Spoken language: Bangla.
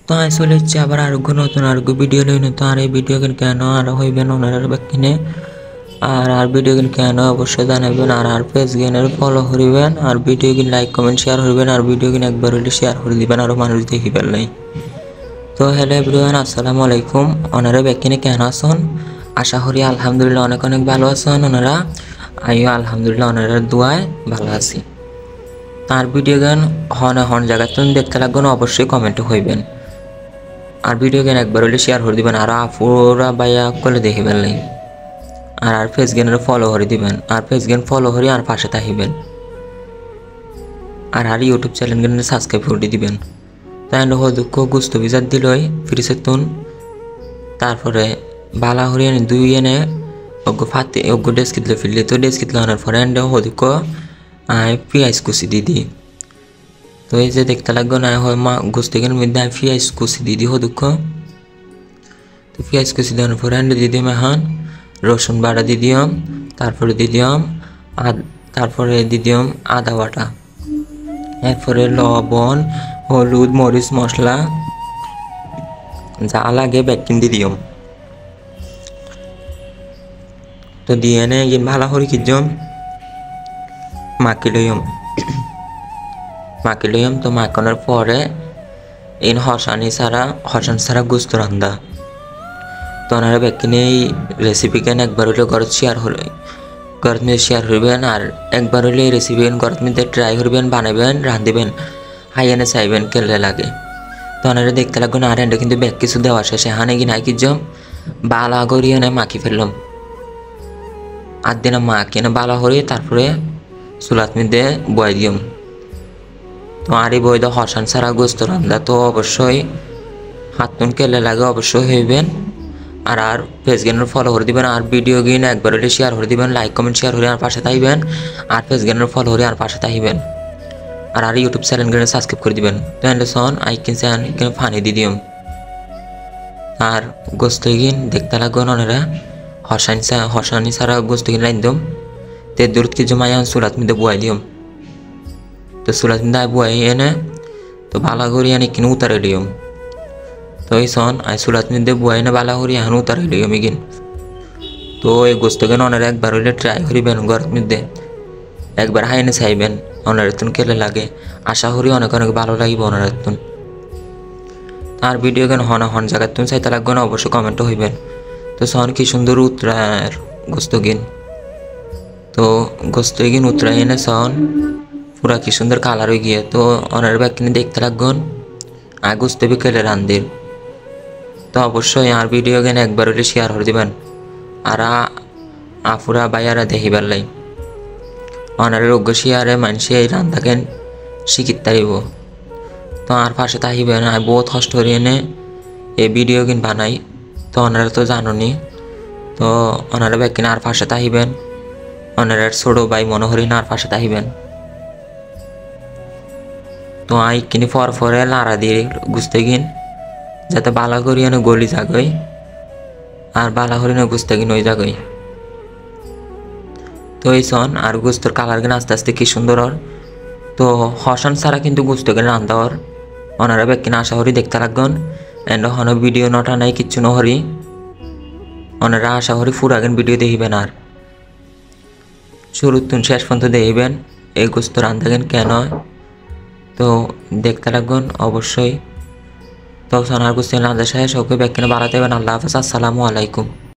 তো আই চলে যাচ্ছে আবার আরোগ্য নতুন আরোগ্য ভিডিও লইন। তো আর এই ভিডিও কেন আর হইবেন ওনার কিনে আর ভিডিও কেন অবশ্যই জানাবেন। আর পেজ গেনের ফলো করিবেন আর ভিডিও লাইক কমেন্ট শেয়ার করবেন আর ভিডিও একবার হইলে শেয়ার করে দিবেন আরও মানুষ দেখিবেন নাই। তো হ্যালো এভরিওয়ান, আসসালামু আলাইকুম। ওনারা ব্যাকিনে কেন আসুন? আশা করি আলহামদুলিল্লাহ অনেক অনেক ভালো আছেন ওনারা। আইও আলহামদুলিল্লাহ ওনারা দোয়ায় ভালো আছি। আর ভিডিও গান হন জায়গাতে দেখতে লাগবেন অবশ্যই কমেন্টে হইবেন আর ভিডিও গান একবার হলে শেয়ার করে দিবেন আর আপুরা বাইয়া করলে দেখিবেন নাই। আর ফেস গেনের ফলো করে দিবেন আর ফেস গেন ফলো করে আর পাশে থাকিবেন আর ইউটিউব চ্যানেল গেনে সাবস্ক্রাইব করে দিবেন। তাই দুঃখ গুস্ত বিজাত দিলই ফিরিসে তুন তারপরে বালা হরিয়ে দুই এনে অগ্য ফাতে অগ্য ডেস্কিতলে ফিরলে তো ডেস্কিতলে আনার পরে এন্ড হদুক পিঁয়াজ কুচি দিদি। তো এই যে দেখতে লাগবে না হয় মা গোস্তের মধ্যে পিঁয়াজ কুচি দিদি হদুক। তো পিঁয়াজ কুচি দেওয়ার পরে এন্ড দিয়ে দিম এখন রসুন বাটা দিয়ে দিম, তারপরে দিয়ে দিম তারপরে দিয়ে দিম আদা বাটা, এরপরে লবণ হলুদ মরিচ মশলা যা লাগে ব্যাকিং দিয়ে দিম। তো দিয়ে এনে ভালো করে কিজম মাখি লইম। তো মাখানোর পরে ইন হসান ছাড়া গুস্ত রান্দা। তো ওনারা ব্যাকিনে এই রেসিপি কেন একবার হলে ঘর শেয়ার করবেন আর একবার হলে এই রেসিপি ঘর মধ্যে ট্রাই করবেন, বানাবেন, রাঁধিবেন, হাইয়ানে চাইবেন কেলে লাগে। তো ওনারা দেখতে লাগবেন আর এন্ডে কিন্তু ব্যাগ কিছু দেওয়া শেষে হানে কি নাই কিজম বালা করিয়ে মাখি ফেললাম আর দিনে মাখি এনে বালা করি তারপরে চুলাত মধ্যে বয় দিম। তো আর এই বই হসান ছাড়া গোস্ত রান্দা। তো অবশ্যই হাতুন কেলে লাগে অবশ্যই হইবেন আর পেজ গেনের ফলো করে দিবেন আর ভিডিও গিন একবার হলে শেয়ার করে দিবেন, লাইক কমেন্ট শেয়ার করে আর পাশে থাকবেন আর পেজ গেনের ফলো করে আর পাশে থাকবেন আর ইউটিউব চ্যানেল গেনে সাবস্ক্রাইব করে দিবেন। তো এন্ডসন আইকিন চ্যানেল ফানি দিয়ে দিম আর গোস্ত গিন দেখতে লাগবেন ওনারা হসানি ছাড়া গোস্ত গিন লাইন দিম। তে দূর কি জমাই চুলাত মধ্যে বয়াই দিম। তো চুলাত মধ্যে বয়াই এনে তো ভালো করি আনি কিনে উতারে দিম। তো এই সন আই চুলাত মধ্যে বয়াই না ভালো করি এখন উতারে দিম গিন। তো এই গোস্ত গেন ওনারা একবার হইলে ট্রাই করিবেন ঘরের মধ্যে একবার হাইনে চাইবেন ওনার তুন কেলে লাগে। আশা করি অনেক অনেক ভালো লাগিব ওনার তুন। আর ভিডিও গান হন জায়গার তুন চাইতে লাগবে না অবশ্যই কমেন্টও হইবেন। তো সন কি সুন্দর উত্তরার গোস্ত গিন। তো গোস্ত গিন উত্তরাই এনে সন পুরা কি সুন্দর কালার হয়ে গিয়ে। তো ওনার ব্যাগ কিনে দেখতে লাগবেন আর গোস্ত বি কেলে রান্ধির। তো অবশ্যই আর ভিডিও গান একবার হলে শেয়ার করে দিবেন আর আফুরা বাইয়ারা দেখিবার লাই ওনার রোগ্য শেয়ারে মানুষে এই রান্ধাকেন শিখিত তারিব। তো আর পাশে তাহিবেন আর বহুত কষ্ট করে এনে এই ভিডিও কিন বানাই। তো ওনারা তো জাননি। তো ওনারা ব্যাগ কিনে আর পাশে তাহিবেন ওনারা ছোট ভাই মনোহরি না আর পাশে তাহিবেন। তো আই কিনে পরে লাড়া দিয়ে গুছতে গিন যাতে বালা করি এনে গলি যাগই আর বালা করি না গুছতে গিন ওই যাগই। তো এই সন আর গোস্তর কালার কিনে আস্তে আস্তে কি সুন্দর হর। তো হসান ছাড়া কিন্তু গোস্ত কিনে রান্ধা হর ওনারা ব্যাগ কিনে আশা করি দেখতে লাগবেন এন্ড হন ভিডিও নটা নাই কিচ্ছু নহরি ওনারা আশা করি ফুরাগেন ভিডিও দেখিবেন আর শুরুর তুন শেষ পর্যন্ত দেখিবেন এই গোস্ত রান্ধাগেন কেন। তো দেখতে লাগবেন অবশ্যই। তো সোনার গোস্ত রান্ধা শেষ ওকে ব্যাগ কিনে বাড়াতে হবেন। আল্লাহ হাফেজ, আসসালামু আলাইকুম।